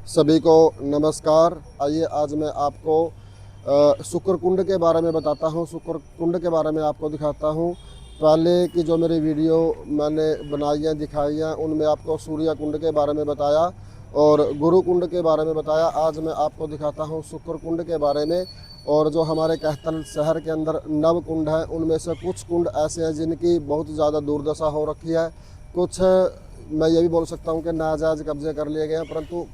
सभी को नमस्कार। आइए आज मैं आपको शुक्र कुंड के बारे में बताता हूँ। शुक्र कुंड के बारे में आपको दिखाता हूँ। पहले की जो मेरी वीडियो मैंने बनाई हैं दिखाई हैं उनमें आपको सूर्य कुंड के बारे में बताया और गुरु कुंड के बारे में बताया। आज मैं आपको दिखाता हूँ शुक्र कुंड के बारे में। और जो हमारे कहतल शहर के अंदर नव कुंड हैं उनमें से कुछ कुंड ऐसे हैं जिनकी बहुत ज़्यादा दुर्दशा हो रखी है। कुछ मैं ये भी बोल सकता हूँ कि नाजायज़ कब्जे कर लिए गए हैं, परंतु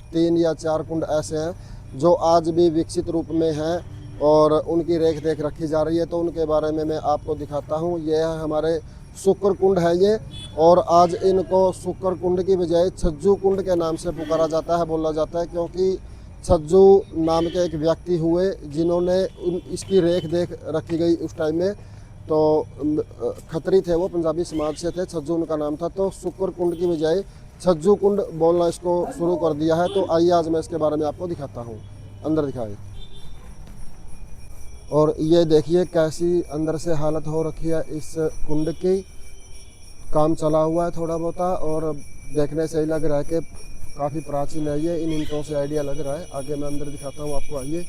3 या 4 कुंड ऐसे हैं जो आज भी विकसित रूप में हैं और उनकी रेख देख रखी जा रही है। तो उनके बारे में मैं आपको दिखाता हूँ। ये है हमारे शुक्र कुंड है ये, और आज इनको शुक्र कुंड की बजाय छज्जू कुंड के नाम से पुकारा जाता है, बोला जाता है, क्योंकि छज्जू नाम के एक व्यक्ति हुए जिन्होंने इसकी रेख देख रखी गई उस टाइम में। तो खत्री थे, वो पंजाबी समाज से थे, छज्जू उनका नाम था। तो शुक्र कुंड की बजाय छज्जू कुंड बोलना इसको शुरू कर दिया है। तो आइए आज मैं इसके बारे में आपको दिखाता हूँ। अंदर दिखाए और ये देखिए कैसी अंदर से हालत हो रखी है इस कुंड की। काम चला हुआ है थोड़ा बहुत और देखने से ही लग रहा है कि काफ़ी प्राचीन है ये। इन ईंटों से आइडिया लग रहा है। आगे मैं अंदर दिखाता हूँ आपको, आइए।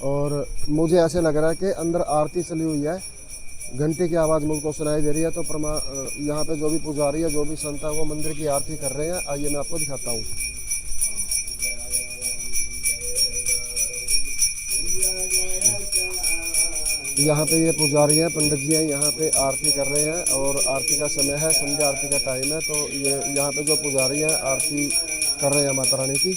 और मुझे ऐसे लग रहा है कि अंदर आरती चली हुई है, घंटे की आवाज़ मुझको सुनाई दे रही है। तो यहाँ पे जो भी पुजारी है, जो भी संत है, वो मंदिर की आरती कर रहे हैं। आइए मैं आपको दिखाता हूँ। यहाँ पे ये पुजारी हैं, पंडित जी हैं, यहाँ पे आरती कर रहे हैं और आरती का समय है, संध्या आरती का टाइम है। तो ये यहाँ पे जो पुजारी हैं आरती कर रहे हैं माता रानी की।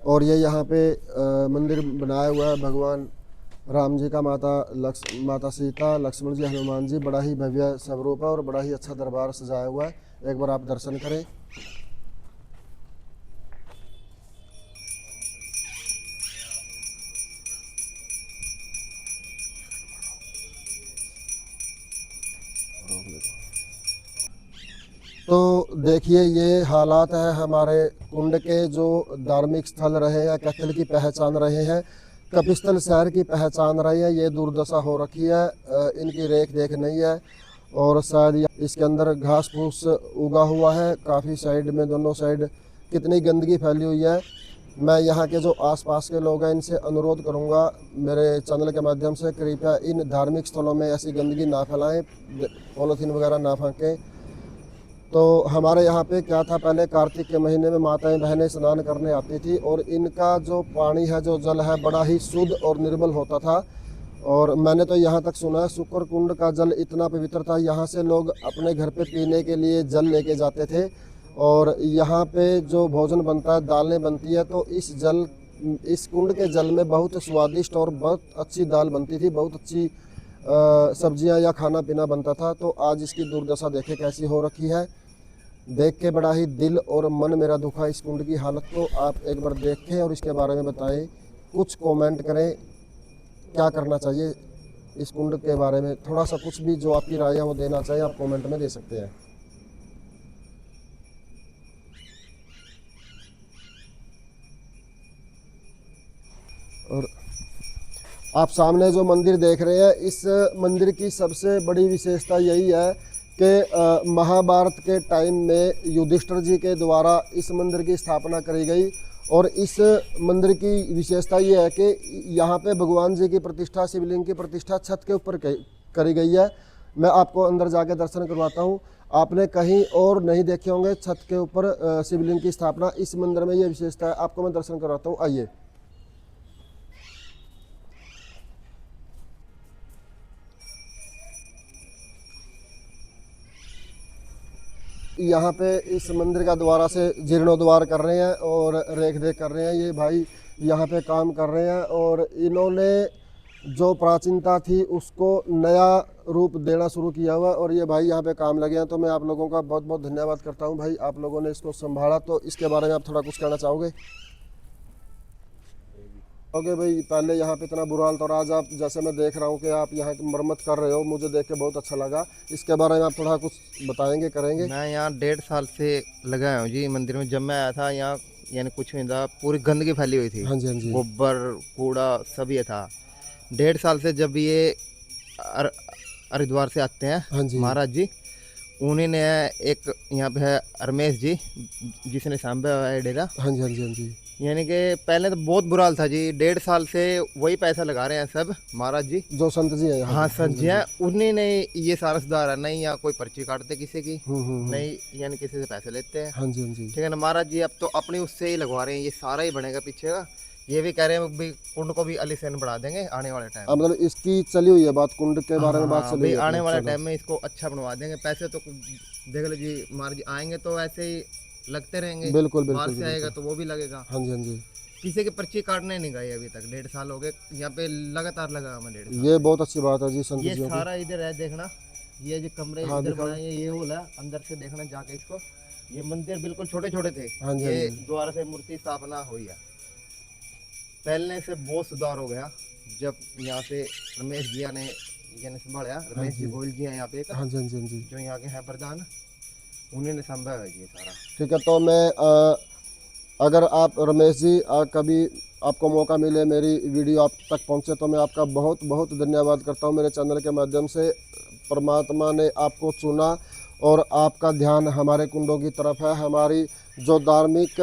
और ये यहाँ पे मंदिर बनाया हुआ है भगवान राम जी का, माता सीता, लक्ष्मण जी, हनुमान जी। बड़ा ही भव्य स्वरूप है और बड़ा ही अच्छा दरबार सजाया हुआ है। एक बार आप दर्शन करें। तो देखिए ये हालात है हमारे कुंड के, जो धार्मिक स्थल रहे हैं, कहतल की पहचान रहे हैं, कपिस्थल शहर की पहचान रही है। ये दुर्दशा हो रखी है, इनकी रेख देख नहीं है और शायद इसके अंदर घास फूस उगा हुआ है। काफ़ी साइड में, दोनों साइड कितनी गंदगी फैली हुई है। मैं यहाँ के जो आसपास के लोग हैं इनसे अनुरोध करूँगा मेरे चैनल के माध्यम से, कृपया इन धार्मिक स्थलों में ऐसी गंदगी ना फैलाएं, पॉलीथीन वगैरह ना फेंकें। तो हमारे यहाँ पे क्या था, पहले कार्तिक के महीने में माताएं बहनें स्नान करने आती थी और इनका जो पानी है, जो जल है, बड़ा ही शुद्ध और निर्मल होता था। और मैंने तो यहाँ तक सुना है शुक्र कुंड का जल इतना पवित्र था, यहाँ से लोग अपने घर पे पीने के लिए जल लेके जाते थे। और यहाँ पे जो भोजन बनता है, दालें बनती है, तो इस कुंड के जल में बहुत स्वादिष्ट और बहुत अच्छी दाल बनती थी, बहुत अच्छी सब्जियां या खाना पीना बनता था। तो आज इसकी दुर्दशा देखे कैसी हो रखी है। देख के बड़ा ही दिल और मन मेरा दुखा इस कुंड की हालत को। आप एक बार देखें और इसके बारे में बताएं, कुछ कमेंट करें, क्या करना चाहिए इस कुंड के बारे में। थोड़ा सा कुछ भी जो आपकी राय है वो देना चाहिए, आप कमेंट में दे सकते हैं। और आप सामने जो मंदिर देख रहे हैं, इस मंदिर की सबसे बड़ी विशेषता यही है कि महाभारत के टाइम में युधिष्ठिर जी के द्वारा इस मंदिर की स्थापना करी गई। और इस मंदिर की विशेषता ये है कि यहाँ पे भगवान जी की प्रतिष्ठा, शिवलिंग की प्रतिष्ठा छत के ऊपर करी गई है। मैं आपको अंदर जाके दर्शन करवाता हूँ। आपने कहीं और नहीं देखे होंगे छत के ऊपर शिवलिंग की स्थापना, इस मंदिर में ये विशेषता है। आपको मैं दर्शन करवाता हूँ, आइए। यहाँ पे इस मंदिर का दोबारा से जीर्णोद्धार कर रहे हैं और रेख देख कर रहे हैं। ये भाई यहाँ पे काम कर रहे हैं और इन्होंने जो प्राचीनता थी उसको नया रूप देना शुरू किया हुआ। और ये भाई यहाँ पे काम लगे हैं, तो मैं आप लोगों का बहुत बहुत धन्यवाद करता हूँ भाई, आप लोगों ने इसको संभाला। तो इसके बारे में आप थोड़ा कुछ कहना चाहोगे? ओके भाई, पहले यहाँ पे इतना बुरा हाल था और आज आप, जैसे मैं देख रहा हूँ कि आप यहाँ की मरम्मत कर रहे हो, मुझे देख के बहुत अच्छा लगा। इसके बारे में आप थोड़ा कुछ बताएंगे, करेंगे? मैं यहाँ 1.5 साल से लगा हूँ जी मंदिर में। जब मैं आया था यहाँ यानी कुछ नहीं था, पूरी गंदगी फैली हुई थी, हाँ जी, हाँ जी, गोबर कूड़ा सब ये था। 1.5 साल से जब ये अर- हरिद्वार से आते हैं हाँ जी, महाराज जी, उन्हीं ने एक यहाँ पे है रमेश जी, जिसने सांभा है डेरा। हाँ जी, हाँ जी, हाँ जी, यानी कि पहले तो बहुत बुरा हाल था जी, 1.5 साल से वही पैसा लगा रहे हैं सब महाराज जी। जो संत जी हैं यहाँ हाँ के, हाँ संत जी, जी हाँ हैं, जी, उन्हीं ने ये सारा सुधारा, नहीं यहाँ कोई पर्ची काटते किसी की, हम्म, नहीं यानी किसी से पैसे लेते हैं। हाँ जी, हाँ जी, ठीक है ना महाराज जी, अब तो अपनी उससे ही लगवा रहे हैं, ये सारा ही बनेगा पीछे का। ये भी कह रहे हैं भी कुंड को भी अलीसैन बढ़ा देंगे आने वाले टाइम में। मतलब इसकी चली हुई है बात, कुंड के बारे हाँ में बात हाँ चली भाई, हुई है आने अपने वाले ज़्यादा। टाइम में इसको अच्छा बनवा देंगे। पैसे तो देख लो जी महाराज जी, आएंगे तो ऐसे ही लगते रहेंगे, बिल्कुल बाहर बिल्कुल से जी, आएगा बिल्कुल, तो वो भी लगेगा। हाँ जी, हाँ जी, किसी की पर्ची काटने नहीं गए अभी तक, 1.5 साल हो गए यहाँ पे लगातार लगा मैं 1.5 साल ये से। बहुत अच्छी बात है जी संत ये जियों की। सारा इधर है देखना, ये जो कमरे हाँ इधर दिखाओ, बनाए हैं, ये होल है, अंदर से देखना जाके इसको। ये मंदिर बिल्कुल छोटे छोटे थे, हाँ जी, हाँ ये जी, द्वारा से मूर्ति स्थापना हुई है। पहले से बहुत सुधार हो गया जब यहाँ से रमेश जी ने यानी संभाला। रमेश जी गोयल जी हैं यहाँ पे एक, हाँ जी, हाँ जी, हाँ जी, जो यहाँ के हैं प्रधान, उन्हीं ने संभाला है ये सारा। ठीक है। तो मैं अगर आप रमेश जी कभी आपको मौका मिले मेरी वीडियो आप तक पहुंचे तो मैं आपका बहुत बहुत धन्यवाद करता हूं। मेरे चैनल के माध्यम से परमात्मा ने आपको चुना और आपका ध्यान हमारे कुंडों की तरफ है। हमारी जो धार्मिक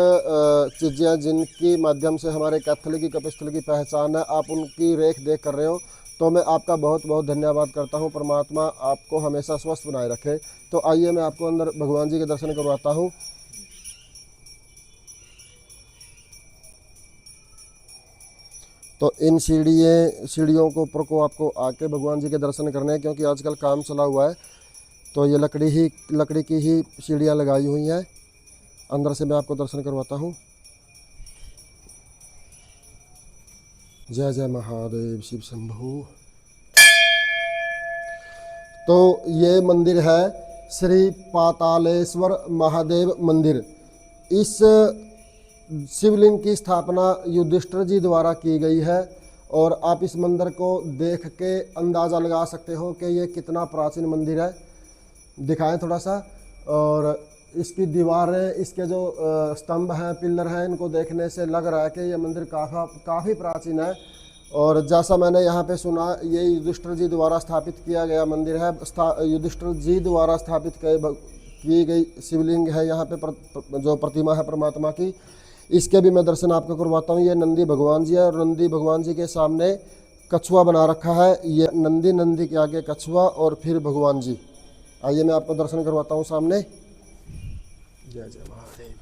चीज़ें जिनकी माध्यम से हमारे कैथोलिक कपिस्थल की पहचान है, आप उनकी रेख देख कर रहे हो, तो मैं आपका बहुत बहुत धन्यवाद करता हूं। परमात्मा आपको हमेशा स्वस्थ बनाए रखे। तो आइए मैं आपको अंदर भगवान जी के दर्शन करवाता हूँ। तो इन सीढ़ियों को ऊपर को आपको आके भगवान जी के दर्शन करने हैं, क्योंकि आजकल काम चला हुआ है तो ये लकड़ी की ही सीढ़ियाँ लगाई हुई हैं। अंदर से मैं आपको दर्शन करवाता हूँ। जय जय महादेव शिव शंभू। तो ये मंदिर है श्री पातालेश्वर महादेव मंदिर। इस शिवलिंग की स्थापना युधिष्ठिर जी द्वारा की गई है और आप इस मंदिर को देख के अंदाज़ा लगा सकते हो कि ये कितना प्राचीन मंदिर है। दिखाएं थोड़ा सा। और इसकी दीवारें, इसके जो स्तंभ हैं, पिलर हैं, इनको देखने से लग रहा है कि ये मंदिर काफ़ी प्राचीन है। और जैसा मैंने यहाँ पे सुना, ये युधिष्ठिर जी द्वारा स्थापित किया गया मंदिर है। युधिष्ठिर जी द्वारा स्थापित की गई शिवलिंग है यहाँ पे, जो प्रतिमा है परमात्मा की। इसके भी मैं दर्शन आपको करवाता हूँ। ये नंदी भगवान जी है और नंदी भगवान जी के सामने कछुआ बना रखा है। ये नंदी के आगे कछुआ और फिर भगवान जी। आइए मैं आपको दर्शन करवाता हूँ सामने। जय जय महादेव।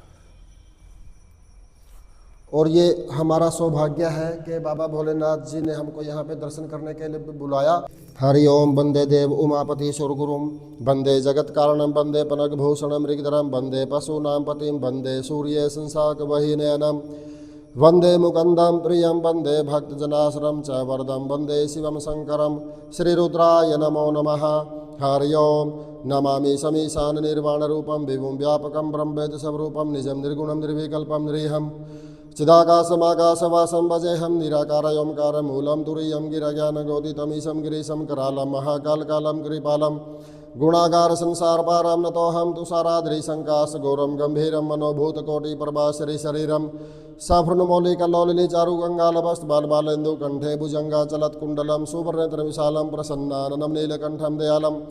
और ये हमारा सौभाग्य है कि बाबा भोलेनाथ जी ने हमको यहाँ पे दर्शन करने के लिए बुलाया। हरि ओम। वंदे देव उमापति सुरगुरुम, वंदे जगत कारणम, वंदे पनग भूषणम मृगधरम, वंदे पशूनां पतिम, वंदे सूर्य संसाक वहीनयनम, वंदे मुकुंदम प्रियम, वंदे भक्तजनाश्रम च वरदम, वंदे शिवम शंकरम। श्रीरुद्राय नमो नमः। हरि ओम। नमामि समीशान निर्वाण रूपम विभुम व्यापकम ब्रह्मेद स्वरूपम निजम निर्गुणम निर्विकल्पम निरीहम चिदाकाशमाकाशवासं भजेऽहं निराकारयोमकारमूलं तुरीयं गिरज्ञानगोदितमीशं गिरीशं करालं महाकालकालं कृपालं गुणागारसंसारपारं नतोऽहं तुषाराद्रिशङ्काशगौरं गम्भीरं मनोभूतकोटिप्रभाशरीशरीरं सफृन्मौलिकल्लोलिनीचारुगङ्गालवस्तबालबालेन्दुकण्ठे भुजङ्गाचलत्कुण्डलं सुवर्णत्रविशालं प्रसन्नाननं नीलकण्ठं दयालं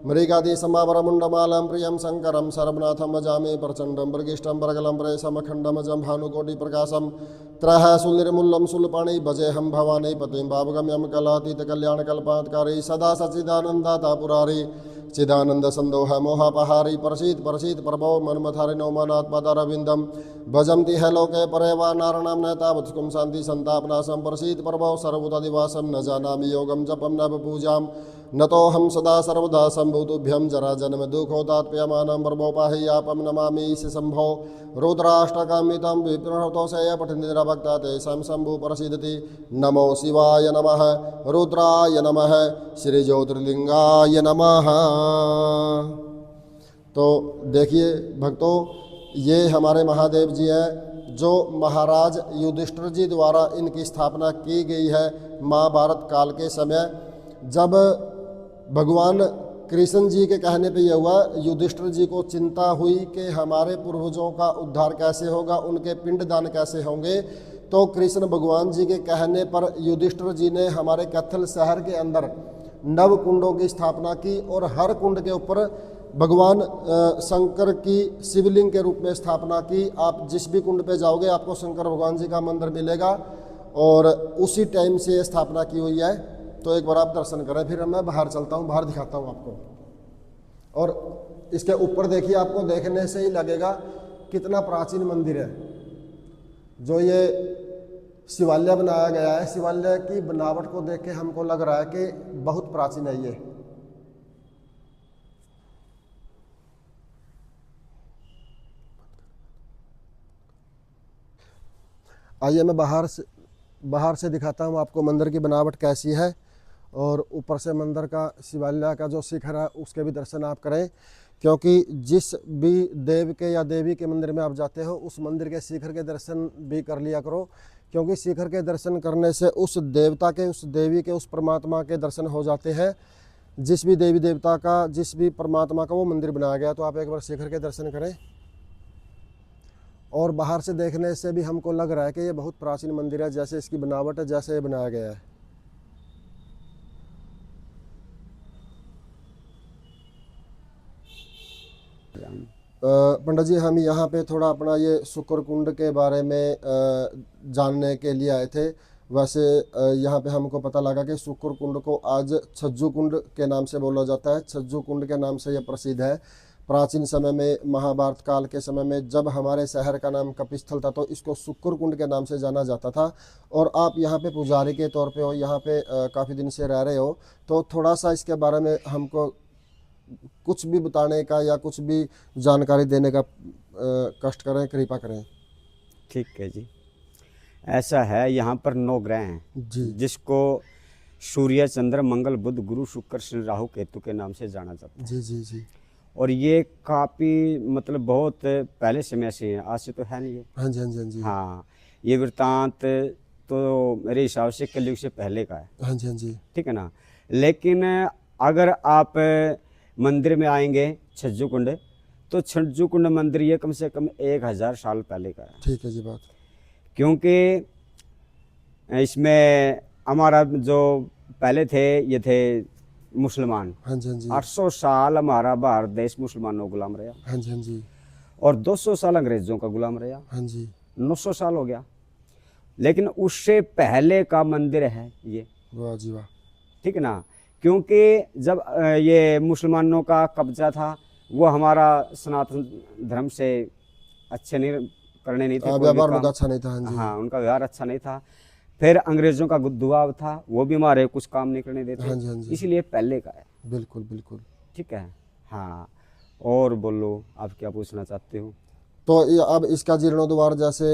मृगादिसमावरमुण्डमालं प्रियं शङ्करं सर्वनाथं भजामि प्रचण्डं मृगिष्ठं परगलं प्रेशमखण्डमजं भानुकोटिप्रकाशं त्रयः सुनिर्मूलं शूलपाणि भजेऽहं भवानी पतिं भावगम्यं कलातीतकल्याणकल्पान्तकारी सदा सच्चिदानन्दाता पुरारी चिदानंद संदोह मोहापहारी प्रसीद प्रभो मन्मथारिणो मनात्मदारविन्दं भजन्ति है लोके परे वा नारायणं न तावत्कुं शान्ति संतापनाशं प्रसीद प्रभो सर्वभूतादिवासं न जानामि योगं जपं न पूजां नतोऽहं सदा सर्वदा सम्भूतुभ्यं जराजन्म दुःखोतात्प्यमानं प्रभोपाह्यापं नमामि शम्भो रुद्राष्टकामितं विप्रणतोषय पठन्तिरभक्ता तेषां शम्भु प्रसीदति। नमो शिवाय नमः, रुद्राय नमः, श्री ज्योतिर्लिंगाय नमः। तो देखिए भक्तों, ये हमारे महादेव जी हैं जो महाराज युधिष्ठिर जी द्वारा इनकी स्थापना की गई है महाभारत काल के समय। जब भगवान कृष्ण जी के कहने पे यह हुआ, युधिष्ठिर जी को चिंता हुई कि हमारे पूर्वजों का उद्धार कैसे होगा, उनके पिंडदान कैसे होंगे। तो कृष्ण भगवान जी के कहने पर युधिष्ठिर जी ने हमारे कैथल शहर के अंदर नव कुंडों की स्थापना की और हर कुंड के ऊपर भगवान शंकर की शिवलिंग के रूप में स्थापना की। आप जिस भी कुंड पे जाओगे आपको शंकर भगवान जी का मंदिर मिलेगा और उसी टाइम से ये स्थापना की हुई है। तो एक बार आप दर्शन करें, फिर मैं बाहर चलता हूँ, बाहर दिखाता हूँ आपको। और इसके ऊपर देखिए, आपको देखने से ही लगेगा कितना प्राचीन मंदिर है। जो ये शिवालय बनाया गया है, शिवालय की बनावट को देख के हमको लग रहा है कि बहुत प्राचीन है ये। आइए मैं बाहर से दिखाता हूँ आपको मंदिर की बनावट कैसी है, और ऊपर से मंदिर का शिवालय का जो शिखर है उसके भी दर्शन आप करें। क्योंकि जिस भी देव के या देवी के मंदिर में आप जाते हो उस मंदिर के शिखर के दर्शन भी कर लिया करो, क्योंकि शिखर के दर्शन करने से उस देवता के, उस देवी के, उस परमात्मा के दर्शन हो जाते हैं। जिस भी देवी देवता का, जिस भी परमात्मा का वो मंदिर बनाया गया, तो आप एक बार शिखर के दर्शन करें। और बाहर से देखने से भी हमको लग रहा है कि ये बहुत प्राचीन मंदिर है, जैसे इसकी बनावट है, जैसे ये बनाया गया है। पंडित जी, हम यहाँ पे थोड़ा अपना ये शुक्र कुंड के बारे में जानने के लिए आए थे। वैसे यहाँ पे हमको पता लगा कि शुक्र कुंड को आज छज्जू कुंड के नाम से बोला जाता है। छज्जू कुंड के नाम से यह प्रसिद्ध है। प्राचीन समय में, महाभारत काल के समय में, जब हमारे शहर का नाम कपिस्थल था तो इसको शुक्र कुंड के नाम से जाना जाता था। और आप यहाँ पे पुजारी के तौर पे हो, यहाँ पे काफ़ी दिन से रह रहे हो, तो थोड़ा सा इसके बारे में हमको कुछ भी बताने का या कुछ भी जानकारी देने का कष्ट करें, कृपा करें। ठीक है जी। ऐसा है, यहाँ पर 9 ग्रह हैं जी जिसको सूर्य, चंद्र, मंगल, बुध, गुरु, शुक्र, शनि, राहु, केतु के नाम से जाना जाता है। जी जी जी। और ये काफ़ी मतलब बहुत पहले समय से है, आज से तो है नहीं ये। हाँ जी हाँ जी हाँ जी। हाँ, ये वृत्तांत तो मेरे हिसाब से कलयुग से पहले का है। हाँ जी हाँ जी। ठीक है ना। लेकिन अगर आप मंदिर में आएंगे छज्जू कुंड, तो छज्जू कुंड मंदिर ये कम से कम 1000 साल पहले का है। ठीक है जी बात। क्योंकि इसमें हमारा जो पहले थे ये थे मुसलमान। हाँ जी हाँ जी। 800 साल हमारा भारत देश मुसलमानों का गुलाम रहा। हाँ जी हाँ जी। और 200 साल अंग्रेजों का गुलाम रहा। हाँ जी। 900 साल हो गया। लेकिन उससे पहले का मंदिर है ये। वाह जी वाह। ठीक है ना। क्योंकि जब ये मुसलमानों का कब्जा था, वो हमारा सनातन धर्म से अच्छे नहीं करने नहीं थे, कोई भी व्यवहार काम। उनका अच्छा नहीं था। हाँ जी। हाँ, उनका व्यवहार अच्छा नहीं था। फिर अंग्रेजों का दबाव था, वो भी हमारे कुछ काम नहीं करने देते। हाँ जी हाँ जी। इसलिए पहले का है। बिल्कुल बिल्कुल। ठीक है। हाँ, और बोलो आप क्या पूछना चाहते हो। तो ये अब इसका जीर्णोद्धार जैसे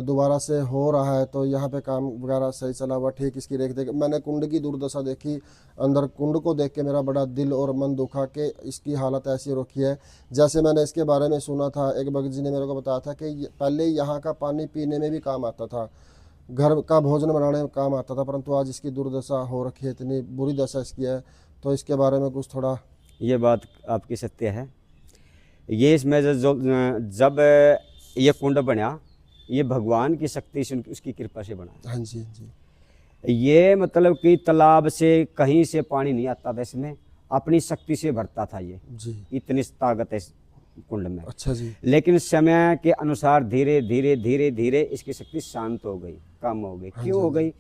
दोबारा से हो रहा है, तो यहाँ पे काम वगैरह सही चला हुआ, ठीक इसकी रेख देख। मैंने कुंड की दुर्दशा देखी, अंदर कुंड को देख के मेरा बड़ा दिल और मन दुखा कि इसकी हालत ऐसी हो रखी है। जैसे मैंने इसके बारे में सुना था, एक भक्त जी ने मेरे को बताया था कि पहले यहाँ का पानी पीने में भी काम आता था, घर का भोजन बनाने में काम आता था, परंतु आज इसकी दुर्दशा हो रखी है, इतनी बुरी दशा इसकी है। तो इसके बारे में कुछ थोड़ा। ये बात आपकी सत्य है। ये इसमें जब ये कुंड बना, ये भगवान की शक्ति से, उसकी कृपा से बना। हाँ जी हाँ जी। ये मतलब कि तालाब से कहीं से पानी नहीं आता था, इसमें अपनी शक्ति से भरता था ये। जी। इतनी ताकत है इस कुंड में। अच्छा जी। लेकिन समय के अनुसार धीरे धीरे धीरे धीरे इसकी शक्ति शांत हो गई, कम हो गई। क्यों हो गई?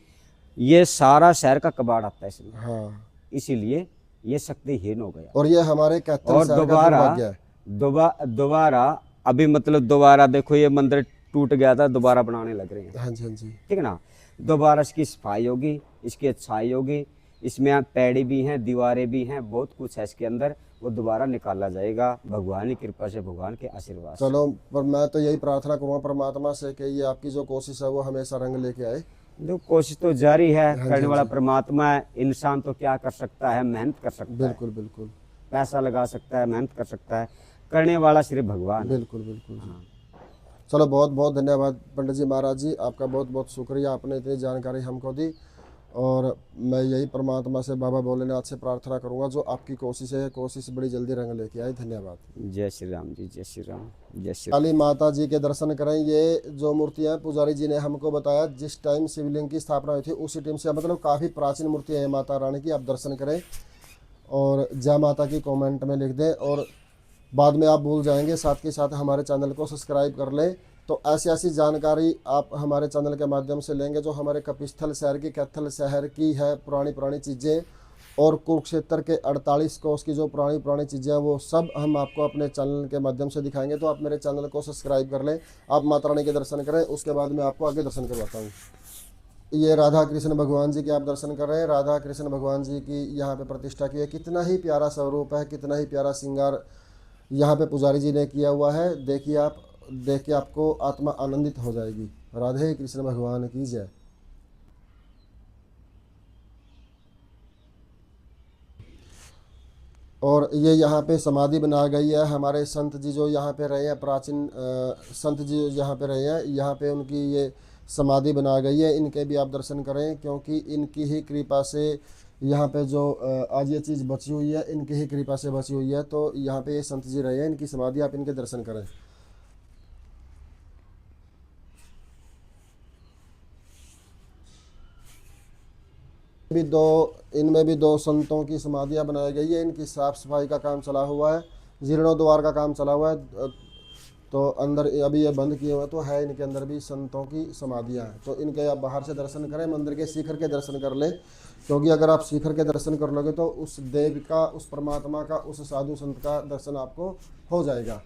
ये सारा शहर का कबाड़ आता है इसमें। हाँ। इसीलिए ये शक्तिहीन हो गया। और ये हमारे कैथल और शहर का दुर्भाग्य है। दोबारा अभी मतलब दोबारा देखो, ये मंदिर टूट गया था, दोबारा बनाने लग रहे हैं। हाँ जी हाँ जी। ठीक है ना। दोबारा इसकी सफाई होगी, इसकी अच्छाई होगी। इसमें पैड़ी भी हैं, दीवारें भी हैं, बहुत कुछ है इसके अंदर। वो दोबारा निकाला जाएगा भगवान की कृपा से, भगवान के आशीर्वाद से। चलो, पर मैं तो यही प्रार्थना करूँगा परमात्मा से कि ये आपकी जो कोशिश है वो हमेशा रंग लेके आए। जो कोशिश तो जारी है, हाँ जी, करने हाँ वाला जी। परमात्मा है। इंसान तो क्या कर सकता है? मेहनत कर सकता है, बिल्कुल बिल्कुल। पैसा लगा सकता है, मेहनत कर सकता है। करने वाला सिर्फ भगवान है। बिल्कुल बिल्कुल जी। चलो, बहुत बहुत धन्यवाद पंडित जी महाराज जी, आपका बहुत बहुत शुक्रिया, आपने इतनी जानकारी हमको दी। और मैं यही परमात्मा से, बाबा भोलेनाथ से प्रार्थना करूंगा जो आपकी कोशिश है, कोशिश बड़ी जल्दी रंग लेके आए। धन्यवाद। जय श्री राम जी, जय श्री राम, जय श्री काली माता जी के दर्शन करें। ये जो मूर्तियां पुजारी जी ने हमको बताया, जिस टाइम शिवलिंग की स्थापना हुई थी उसी टाइम से, मतलब काफ़ी प्राचीन मूर्तियाँ है माता रानी की। आप दर्शन करें और जय माता की कमेंट में लिख दें, और बाद में आप भूल जाएंगे। साथ के साथ हमारे चैनल को सब्सक्राइब कर लें, तो ऐसी ऐसी जानकारी आप हमारे चैनल के माध्यम से लेंगे जो हमारे कपिस्थल शहर की, कैथल शहर की है पुरानी पुरानी चीज़ें, और कुरुक्षेत्र के 48 कोस की जो पुरानी पुरानी चीज़ें हैं वो सब हम आपको अपने चैनल के माध्यम से दिखाएंगे। तो आप मेरे चैनल को सब्सक्राइब कर लें, आप माता रानी के दर्शन करें, उसके बाद मैं आपको आगे दर्शन करवाता हूँ। ये राधा कृष्ण भगवान जी के आप दर्शन कर रहे हैं। राधा कृष्ण भगवान जी की यहाँ पे प्रतिष्ठा की है। कितना ही प्यारा स्वरूप है, कितना ही प्यारा श्रृंगार यहाँ पे पुजारी जी ने किया हुआ है। देखिए, आप देख के आपको आत्मा आनंदित हो जाएगी। राधे कृष्ण भगवान की जय। और ये यहाँ पे समाधि बना गई है। हमारे संत जी जो यहाँ पे रहे हैं, प्राचीन संत जी यहाँ पे रहे हैं, यहाँ पे उनकी ये समाधि बना गई है। इनके भी आप दर्शन करें, क्योंकि इनकी ही कृपा से यहाँ पे जो आज ये चीज़ बची हुई है, इनकी ही कृपा से बची हुई है। तो यहाँ पे ये संत जी रहे हैं, इनकी समाधि, आप इनके दर्शन करें। भी दो इनमें भी दो संतों की समाधियां बनाई गई है। इनकी साफ सफाई का काम चला हुआ है, जीर्णोद्वार का काम चला हुआ है। तो अंदर अभी ये बंद किए हुए तो है, इनके अंदर भी संतों की समाधियां हैं। तो इनके आप बाहर से दर्शन करें, मंदिर के शिखर के दर्शन कर लें, क्योंकि अगर आप शिखर के दर्शन कर लोगे तो उस देव का, उस परमात्मा का, उस साधु संत का दर्शन आपको हो जाएगा।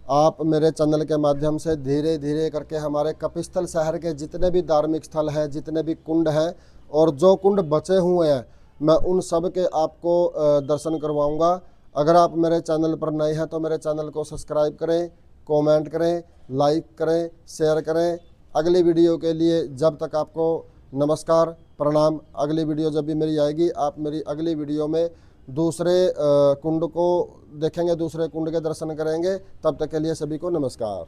आप मेरे चैनल के माध्यम से धीरे धीरे करके हमारे कपिस्थल शहर के जितने भी धार्मिक स्थल हैं, जितने भी कुंड हैं, और जो कुंड बचे हुए हैं, मैं उन सब के आपको दर्शन करवाऊंगा। अगर आप मेरे चैनल पर नए हैं तो मेरे चैनल को सब्सक्राइब करें, कमेंट करें, लाइक करें, शेयर करें। अगली वीडियो के लिए जब तक आपको नमस्कार, प्रणाम। अगली वीडियो जब भी मेरी आएगी, आप मेरी अगली वीडियो में दूसरे कुंड को देखेंगे, दूसरे कुंड के दर्शन करेंगे। तब तक के लिए सभी को नमस्कार।